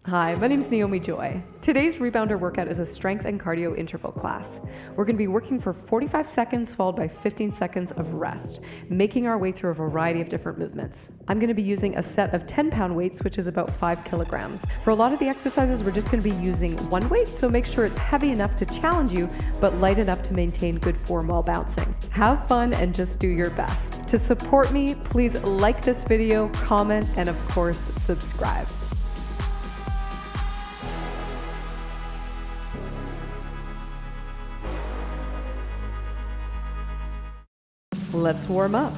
Hi, my name's Naomi Joy. Today's rebounder workout is a strength and cardio interval class. We're going to be working for 45 seconds followed by 15 seconds of rest, making our way through a variety of different movements. I'm going to be using a set of 10-pound weights, which is about 5 kilograms. For a lot of the exercises, we're just going to be using one weight, so make sure it's heavy enough to challenge you, but light enough to maintain good form while bouncing. Have fun and just do your best. To support me, please like this video, comment, and of course, subscribe. Let's warm up.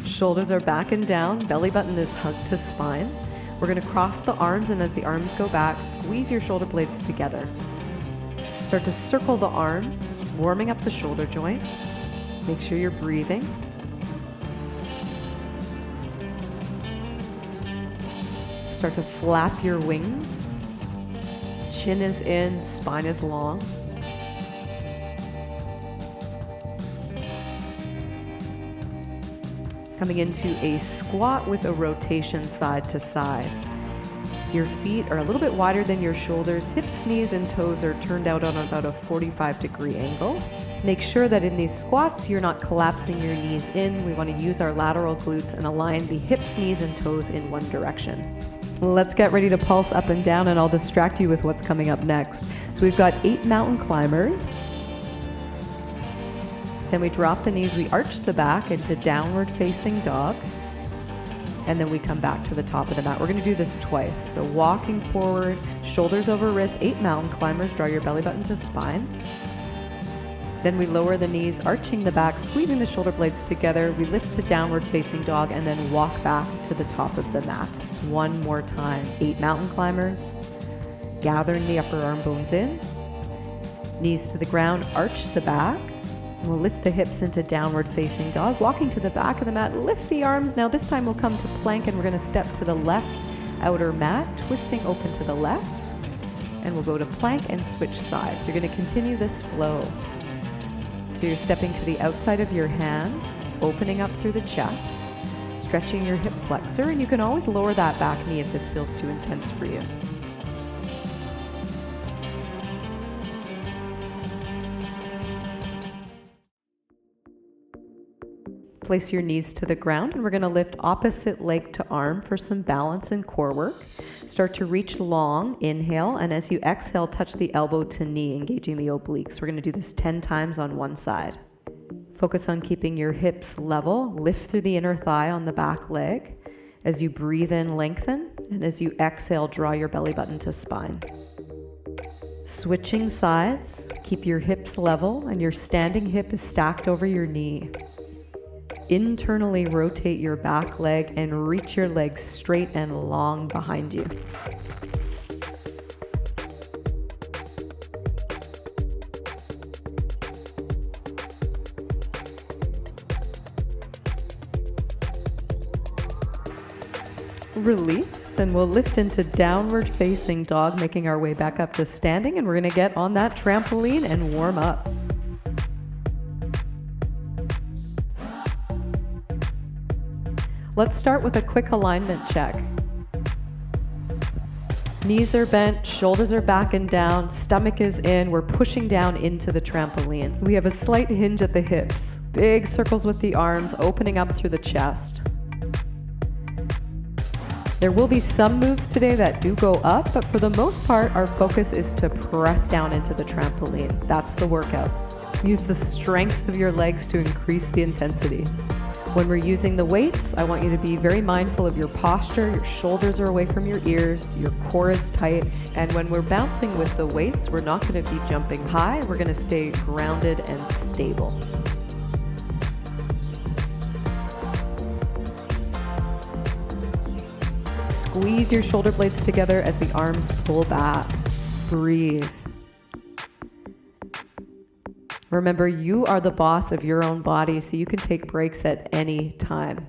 Shoulders are back and down, belly button is hugged to spine. We're going to cross the arms, and as the arms go back, squeeze your shoulder blades together. Start to circle the arms, warming up the shoulder joint. Make sure you're breathing. Start to flap your wings. Chin is in, spine is long. Coming into a squat with a rotation side to side. Your feet are a little bit wider than your shoulders. Hips, knees, and toes are turned out on about a 45-degree angle. Make sure that in these squats, you're not collapsing your knees in. We want to use our lateral glutes and align the hips, knees, and toes in one direction. Let's get ready to pulse up and down, and I'll distract you with what's coming up next. So we've got 8 mountain climbers. Then we drop the knees, we arch the back into downward facing dog. And then we come back to the top of the mat. We're gonna do this twice. So walking forward, shoulders over wrists, 8 mountain climbers, draw your belly button to spine. Then we lower the knees, arching the back, squeezing the shoulder blades together. We lift to downward facing dog and then walk back to the top of the mat. It's one more time. 8 mountain climbers, gathering the upper arm bones in. Knees to the ground, arch the back. We'll lift the hips into downward facing dog, walking to the back of the mat, lift the arms. Now this time we'll come to plank, and we're gonna step to the left outer mat, twisting open to the left, and we'll go to plank and switch sides. You're gonna continue this flow. So you're stepping to the outside of your hand, opening up through the chest, stretching your hip flexor, and you can always lower that back knee if this feels too intense for you. Place your knees to the ground, and we're going to lift opposite leg to arm for some balance and core work. Start to reach long, inhale, and as you exhale, touch the elbow to knee, engaging the obliques. We're going to do this 10 times on one side. Focus on keeping your hips level. Lift through the inner thigh on the back leg. As you breathe in, lengthen, and as you exhale, draw your belly button to spine. Switching sides, keep your hips level, and your standing hip is stacked over your knee. Internally rotate your back leg and reach your legs straight and long behind you. Release, and we'll lift into downward facing dog, making our way back up to standing, and we're going to get on that trampoline and warm up. Let's start with a quick alignment check. Knees are bent, shoulders are back and down, stomach is in. We're pushing down into the trampoline. We have a slight hinge at the hips. Big circles with the arms, opening up through the chest. There will be some moves today that do go up, but for the most part, our focus is to press down into the trampoline. That's the workout. Use the strength of your legs to increase the intensity. When we're using the weights, I want you to be very mindful of your posture. Your shoulders are away from your ears, your core is tight, and when we're bouncing with the weights, we're not going to be jumping high. We're going to stay grounded and stable. Squeeze your shoulder blades together as the arms pull back. Breathe. Remember, you are the boss of your own body, so you can take breaks at any time.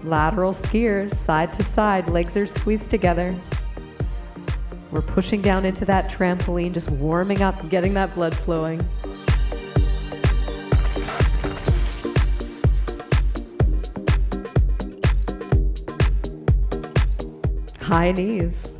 Lateral skiers, side to side, legs are squeezed together. We're pushing down into that trampoline, just warming up, getting that blood flowing. High knees.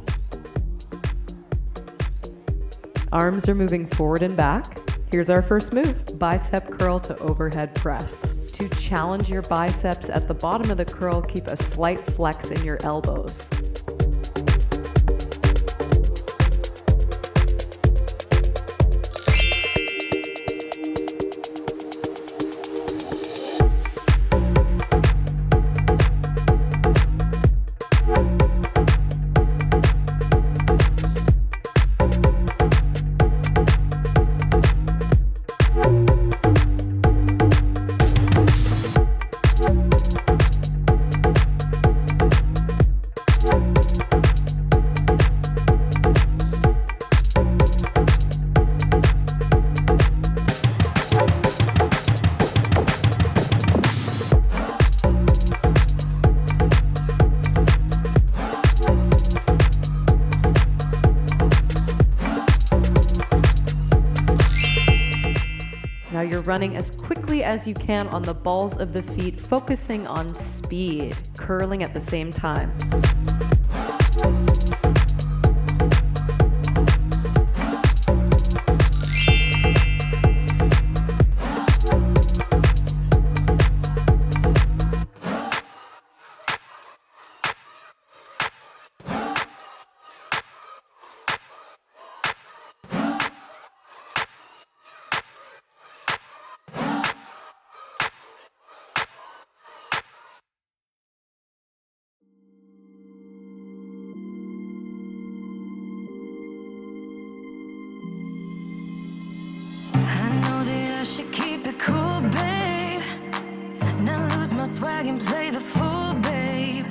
Arms are moving forward and back. Here's our first move, bicep curl to overhead press. To challenge your biceps at the bottom of the curl, keep a slight flex in your elbows. Now you're running as quickly as you can on the balls of the feet, focusing on speed, curling at the same time. Cool, babe. Now lose my swag and play the fool, babe.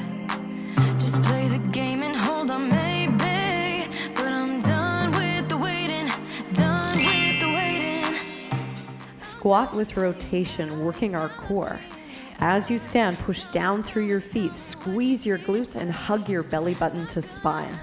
Just play the game and hold on, maybe. But I'm done with the waiting, done with the waiting. Squat with rotation, working our core. As you stand, push down through your feet, squeeze your glutes, and hug your belly button to spine.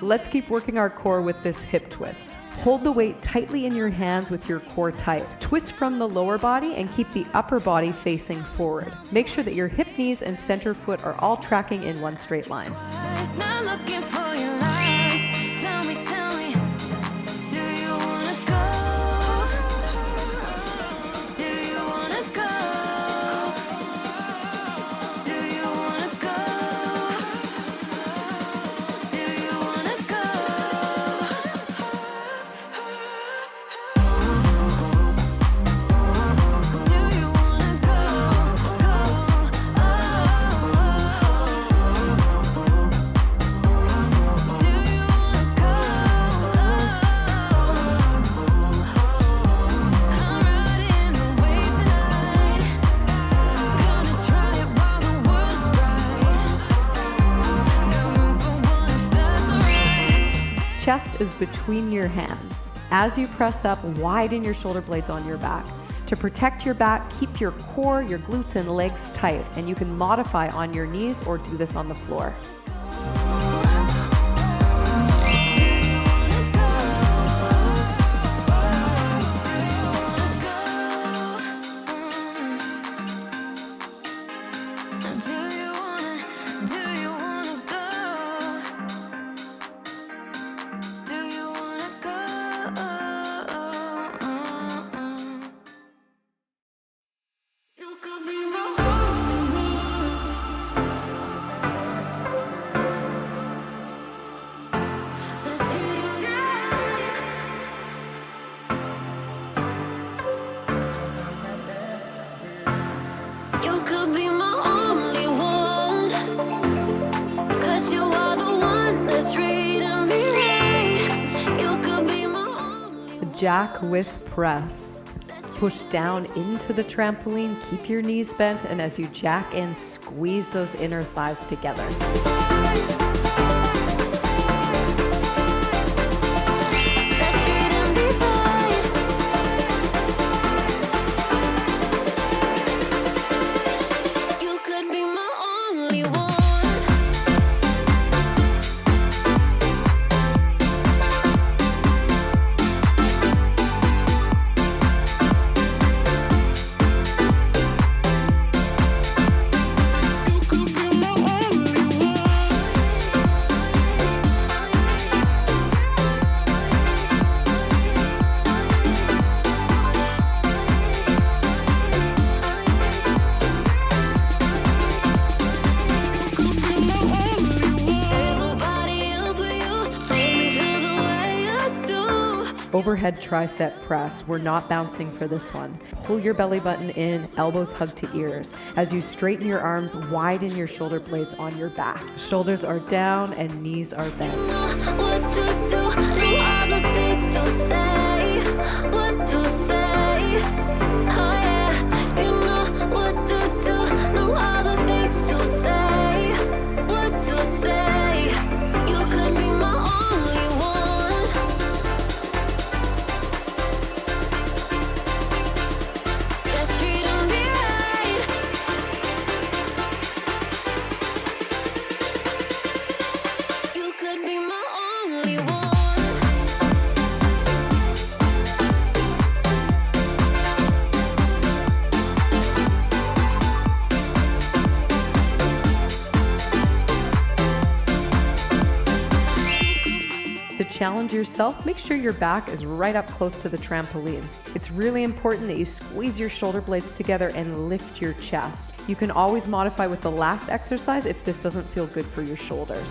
Let's keep working our core with this hip twist. Hold the weight tightly in your hands with your core tight. Twist from the lower body and keep the upper body facing forward. Make sure that your hip, knees, and center foot are all tracking in one straight line. Chest is between your hands. As you press up, widen your shoulder blades on your back. To protect your back, keep your core, your glutes, and legs tight, and you can modify on your knees or do this on the floor. jack with press. Push down into the trampoline, keep your knees bent, and as you jack in, squeeze those inner thighs together. Overhead tricep press. We're not bouncing for this one. Pull your belly button in, elbows hug to ears. As you straighten your arms, widen your shoulder blades on your back. Shoulders are down and knees are bent. What to do, know all the things to say, what to say. Oh yeah, you know what to do, know all the things to say, what to say. You could be my only one. Let's treat 'em right. You could be my only one. To challenge yourself, make sure your back is right up close to the trampoline. It's really important that you squeeze your shoulder blades together and lift your chest. You can always modify with the last exercise if this doesn't feel good for your shoulders.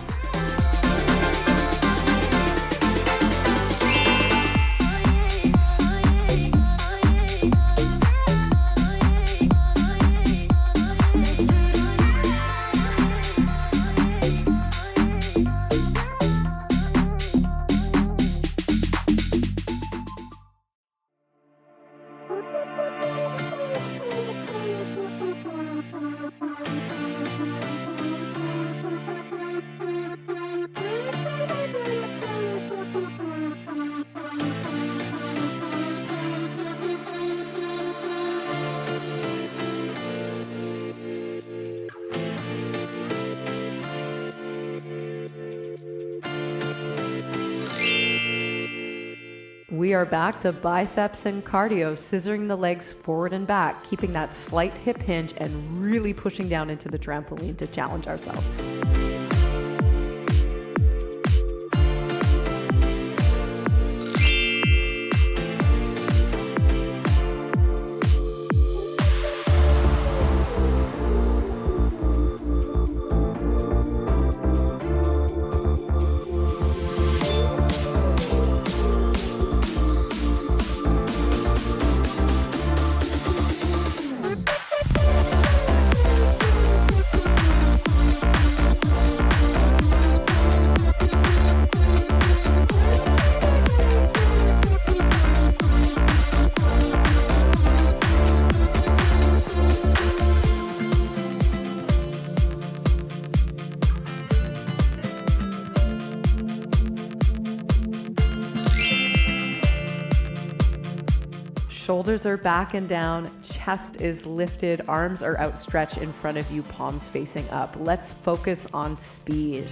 We are back to biceps and cardio, scissoring the legs forward and back, keeping that slight hip hinge and really pushing down into the trampoline to challenge ourselves. Shoulders are back and down, chest is lifted, arms are outstretched in front of you, palms facing up. Let's focus on speed.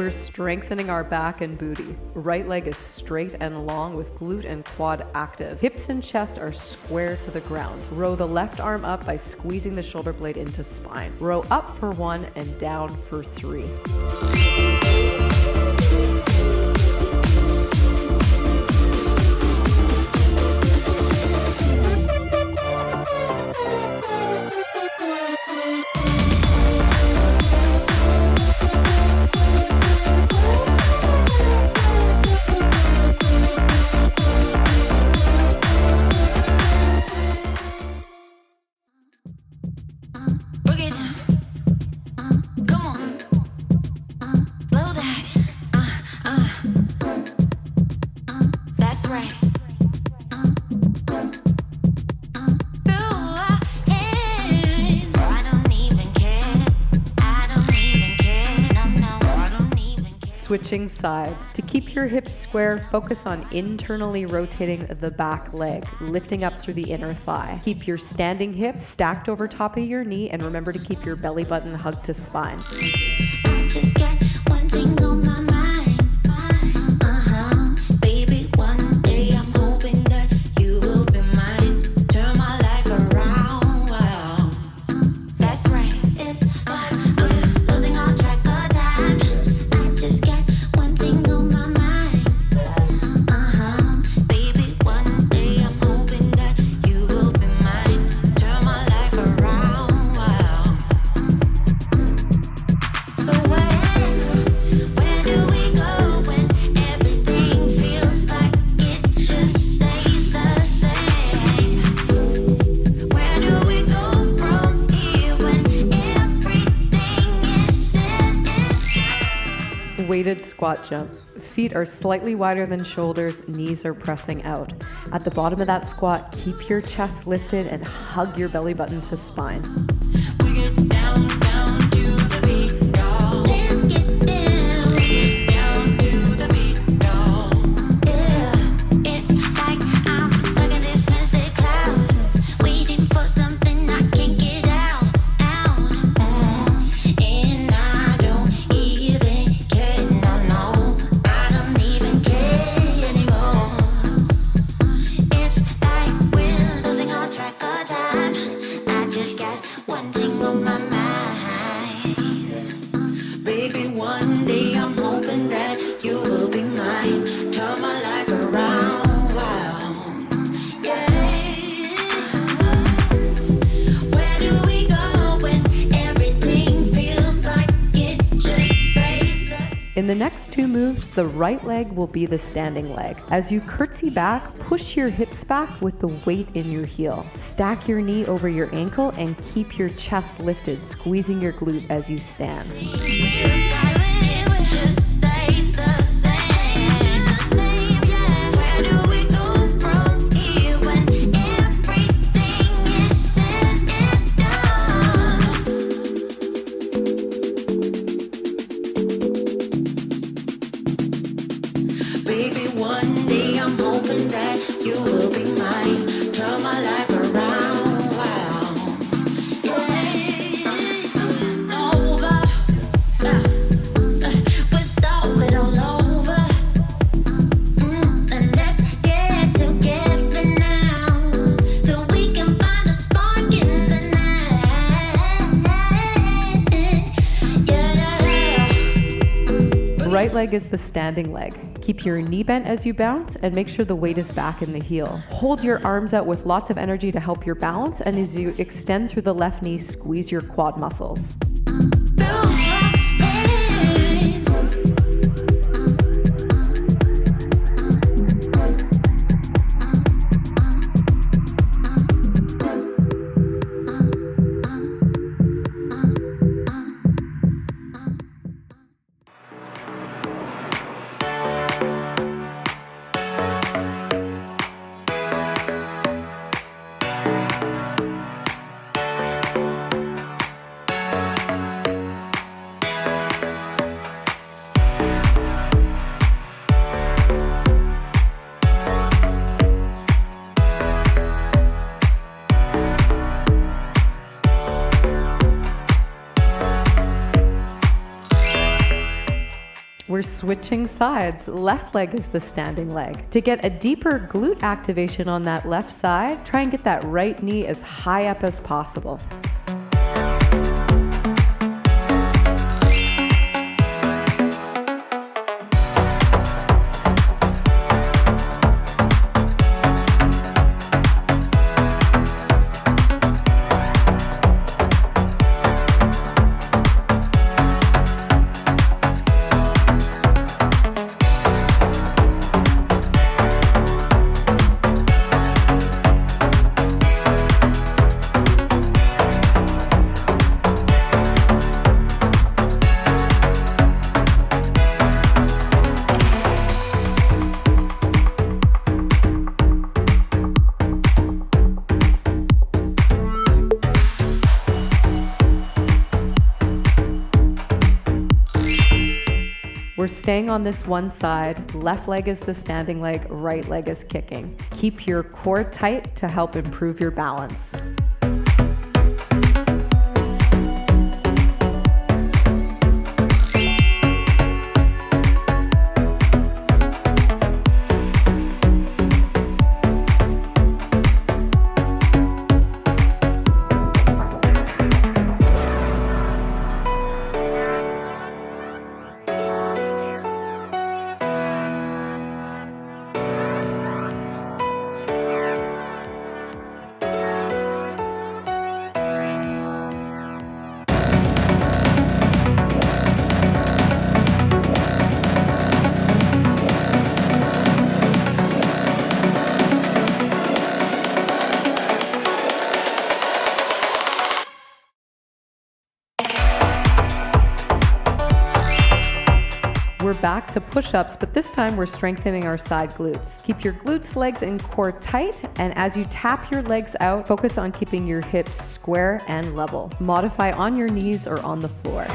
We're strengthening our back and booty. Right leg is straight and long with glute and quad active. Hips and chest are square to the ground. Row the left arm up by squeezing the shoulder blade into spine. Row up for 1 and down for 3. Switching sides. To keep your hips square, focus on internally rotating the back leg, lifting up through the inner thigh. Keep your standing hips stacked over top of your knee, and remember to keep your belly button hugged to spine. I just got one thing on my mind. Baby, one day I'm hoping that you will be mine. Turn my life around. Wow. That's right. It's losing all track of time. I just got one thing on my mind. Baby, one day I'm hoping that you will be mine. Turn my life around. Wow. So where do we go when everything feels like it just stays the same? Where do we go from here when everything is set? Weighted squat jump. Feet are slightly wider than shoulders, knees are pressing out. At the bottom of that squat, keep your chest lifted and hug your belly button to spine. We get down to the beat, y'all. Let's get down to the beat, y'all. Yeah, it's like I'm stuck in this mystic cloud, waiting for something I can't get out. And I don't even care, no, I don't even care anymore. It's like we're losing all track of time. I just got one thing on my mind. Baby, one day I'm hoping that you will be mine. Turn my life around. Wow. Yeah. Where do we go when everything feels like it just stays the same? In the next 2 moves, the right leg will be the standing leg. As you curtsy back, push your hips back with the weight in your heel. Stack your knee over your ankle and keep your chest lifted, squeezing your glute as you stand. Feels like it just stays the same. Yeah. Where do we go from here when everything is said and done? Baby, one day I'm hoping that you will be mine. Turn my life around. Wow. Yeah. Over. We start it all over. And let's get together now, so we can find a spark in the night. Yeah. Right leg is the standing leg. Keep your knee bent as you bounce and make sure the weight is back in the heel. Hold your arms out with lots of energy to help your balance, and as you extend through the left knee, squeeze your quad muscles. We're switching sides. Left leg is the standing leg. To get a deeper glute activation on that left side, try and get that right knee as high up as possible. We're staying on this one side. Left leg is the standing leg, right leg is kicking. Keep your core tight to help improve your balance. We're back to push-ups, but this time we're strengthening our side glutes. Keep your glutes, legs, and core tight, and as you tap your legs out, focus on keeping your hips square and level. Modify on your knees or on the floor.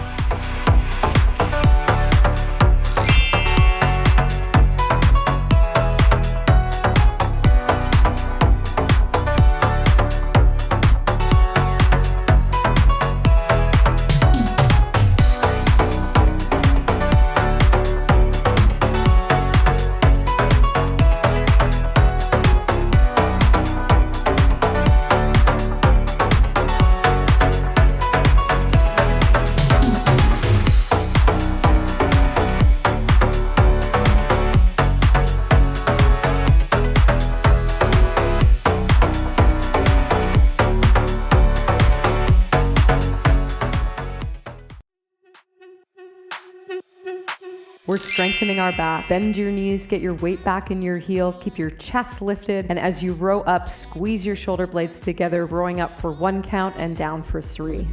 We're strengthening our back. Bend your knees, get your weight back in your heel, keep your chest lifted, and as you row up, squeeze your shoulder blades together, rowing up for 1 count and down for 3.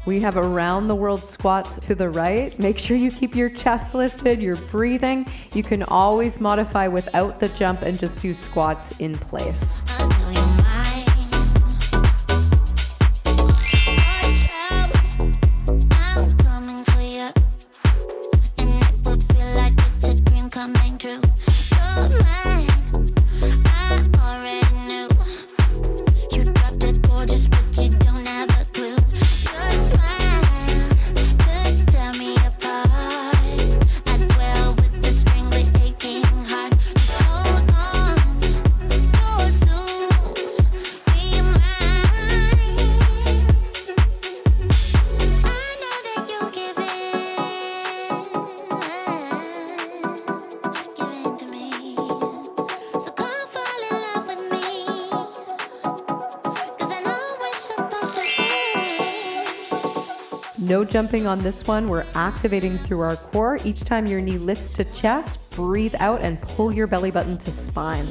We have around the world squats to the right. Make sure you keep your chest lifted, you're breathing. You can always modify without the jump and just do squats in place. No jumping on this one. We're activating through our core. Each time your knee lifts to chest, breathe out and pull your belly button to spine.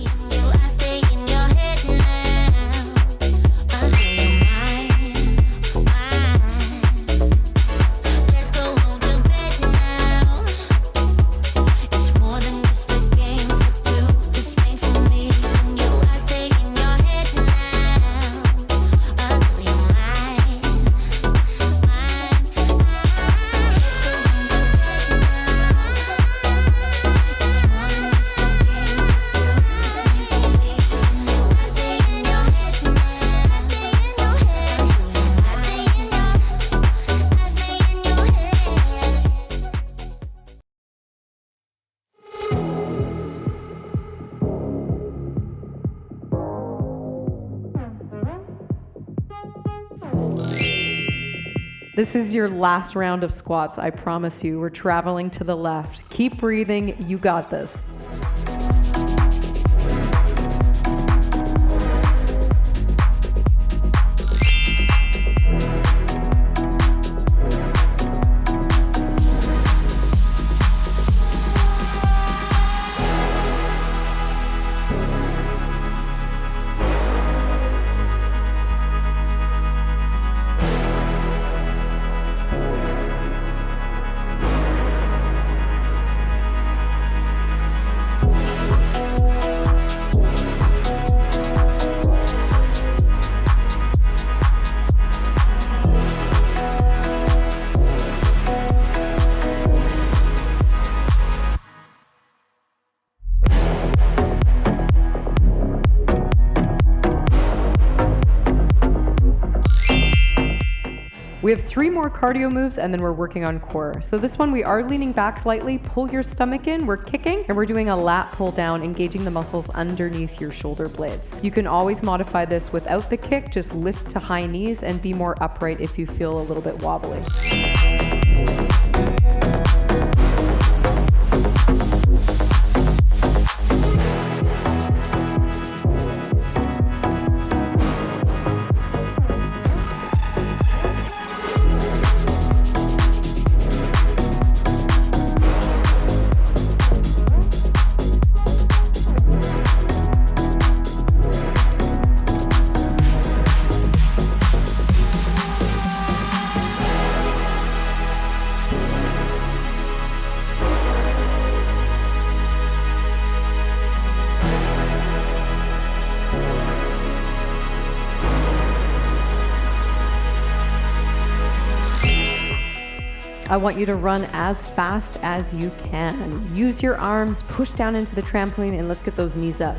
This is your last round of squats, I promise you. We're traveling to the left. Keep breathing, you got this. We have 3 more cardio moves and then we're working on core. So this one we are leaning back slightly, pull your stomach in, we're kicking, and we're doing a lat pull down, engaging the muscles underneath your shoulder blades. You can always modify this without the kick, just lift to high knees and be more upright if you feel a little bit wobbly. I want you to run as fast as you can. Use your arms, push down into the trampoline, and let's get those knees up.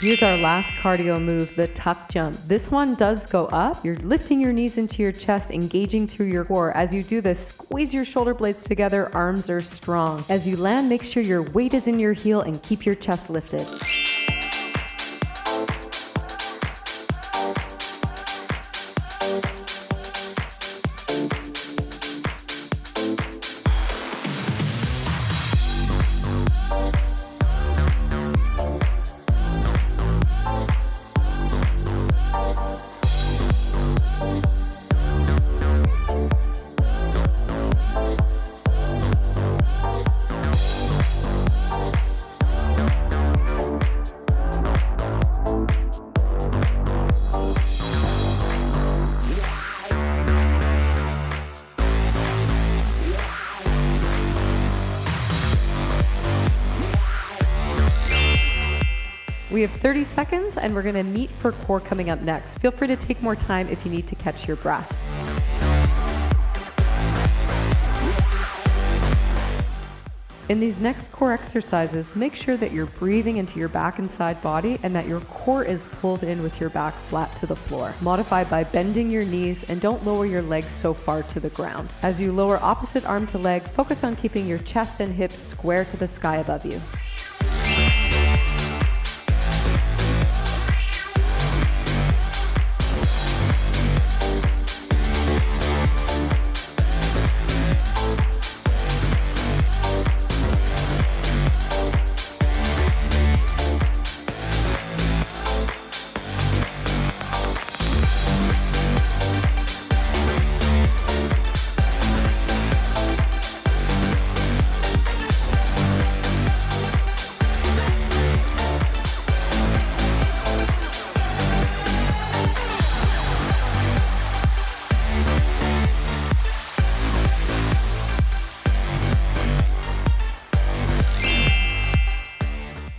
Here's our last cardio move, the tuck jump. This one does go up. You're lifting your knees into your chest, engaging through your core. As you do this, squeeze your shoulder blades together, arms are strong. As you land, make sure your weight is in your heel and keep your chest lifted. We have 30 seconds and we're gonna meet for core coming up next. Feel free to take more time if you need to catch your breath. In these next core exercises, make sure that you're breathing into your back and side body and that your core is pulled in with your back flat to the floor. Modify by bending your knees and don't lower your legs so far to the ground. As you lower opposite arm to leg, focus on keeping your chest and hips square to the sky above you.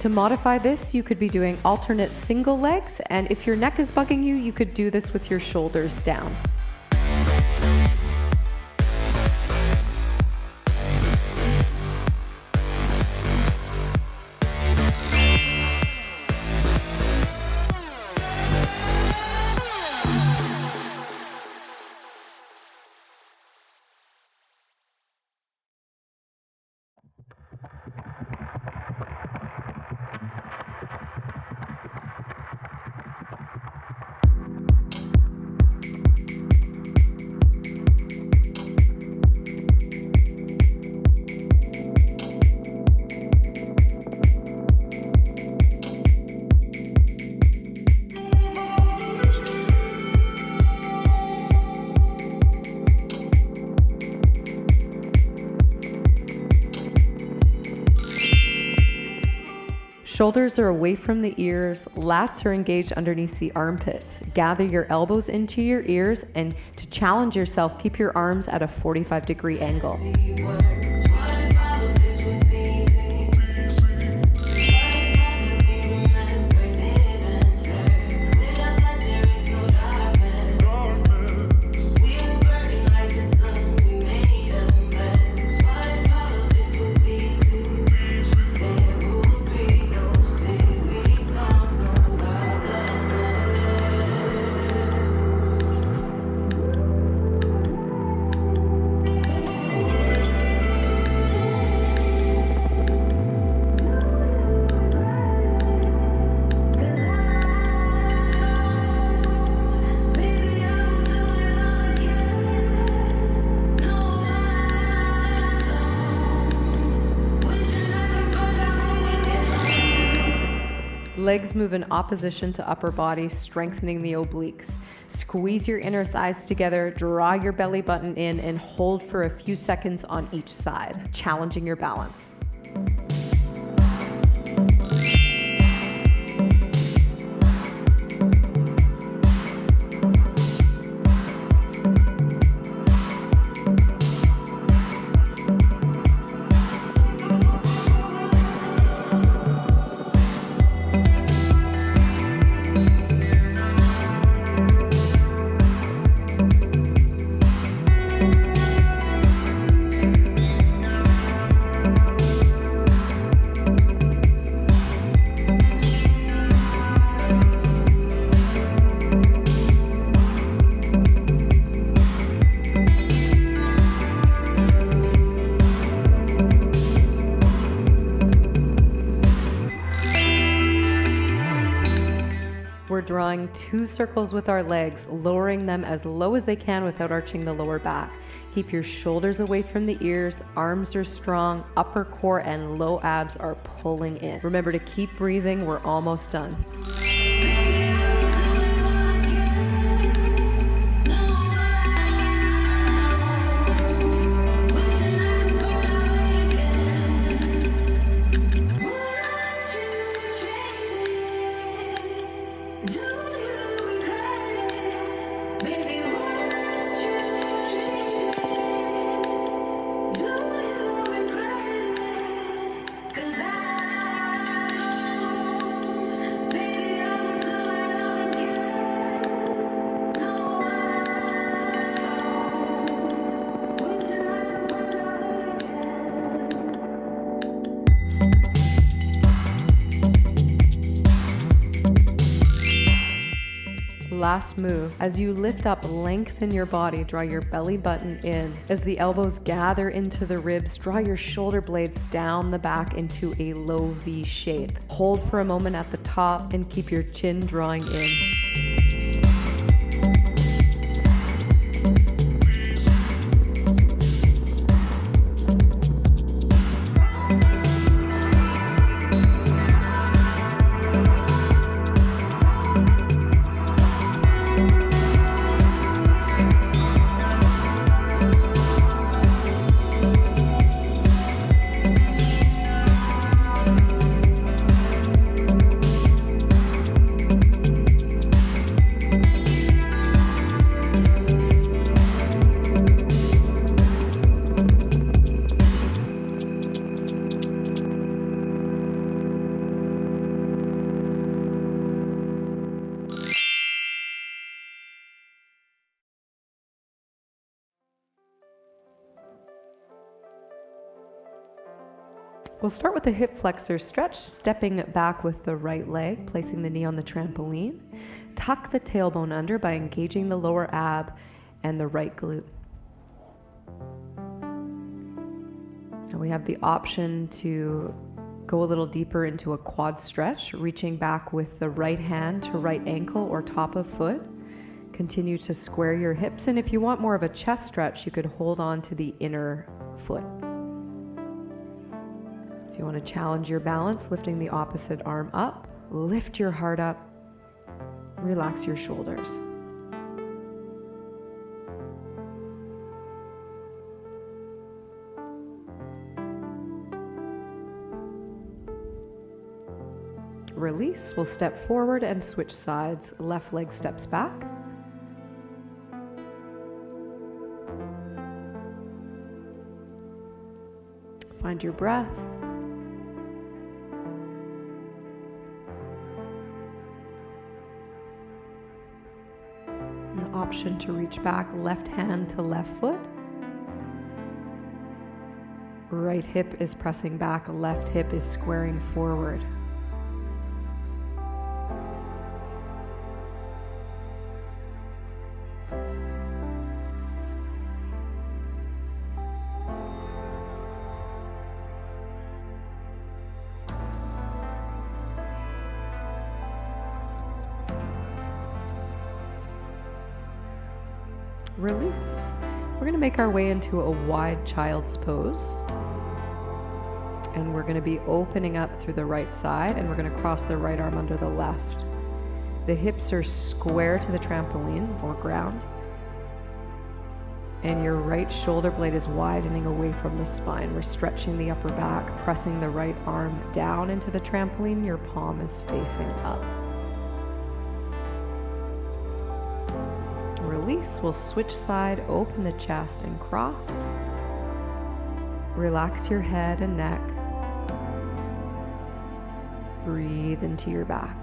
To modify this, you could be doing alternate single legs, and if your neck is bugging you, you could do this with your shoulders down. Shoulders are away from the ears, lats are engaged underneath the armpits. Gather your elbows into your ears, and to challenge yourself, keep your arms at a 45-degree angle. Legs move in opposition to upper body, strengthening the obliques. Squeeze your inner thighs together, draw your belly button in, and hold for a few seconds on each side, challenging your balance. We're drawing 2 circles with our legs, lowering them as low as they can without arching the lower back. Keep your shoulders away from the ears, arms are strong, upper core and low abs are pulling in. Remember to keep breathing, we're almost done. Last move. As you lift up, lengthen your body, draw your belly button in. As the elbows gather into the ribs, draw your shoulder blades down the back into a low V shape. Hold for a moment at the top and keep your chin drawing in. We'll start with the hip flexor stretch, stepping back with the right leg, placing the knee on the trampoline. Tuck the tailbone under by engaging the lower ab and the right glute. And we have the option to go a little deeper into a quad stretch, reaching back with the right hand to right ankle or top of foot. Continue to square your hips, and if you want more of a chest stretch, you could hold on to the inner foot. If you want to challenge your balance, lifting the opposite arm up, lift your heart up, relax your shoulders. Release, we'll step forward and switch sides. Left leg steps back. Find your breath. An option to reach back, left hand to left foot. Right hip is pressing back, left hip is squaring forward. Release. We're going to make our way into a wide child's pose. And we're going to be opening up through the right side, and we're going to cross the right arm under the left. The hips are square to the trampoline or ground. And your right shoulder blade is widening away from the spine. We're stretching the upper back, pressing the right arm down into the trampoline. Your palm is facing up. Release, we'll switch side, open the chest and cross. Relax your head and neck. Breathe into your back.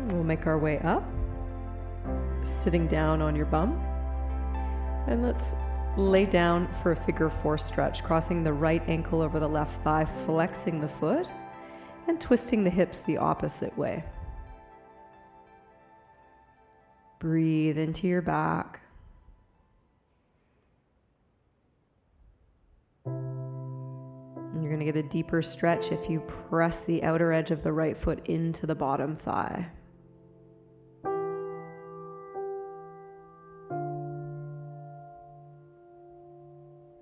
We'll make our way up, sitting down on your bum. And let's lay down for a figure four stretch, crossing the right ankle over the left thigh, flexing the foot, and twisting the hips the opposite way. Breathe into your back. And you're going to get a deeper stretch if you press the outer edge of the right foot into the bottom thigh.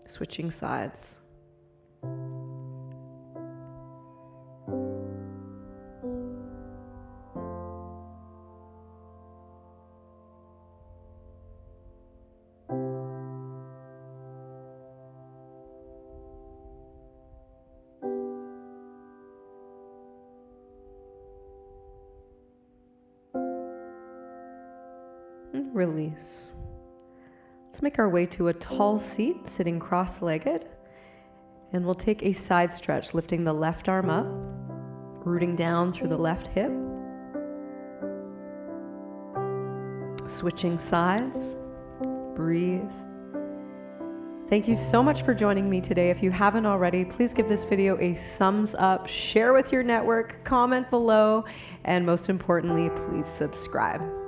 Switching sides. Release. Let's make our way to a tall seat, sitting cross-legged. And we'll take a side stretch, lifting the left arm up, rooting down through the left hip. Switching sides. Breathe. Thank you so much for joining me today. If you haven't already, please give this video a thumbs up, share with your network, comment below, and most importantly, please subscribe.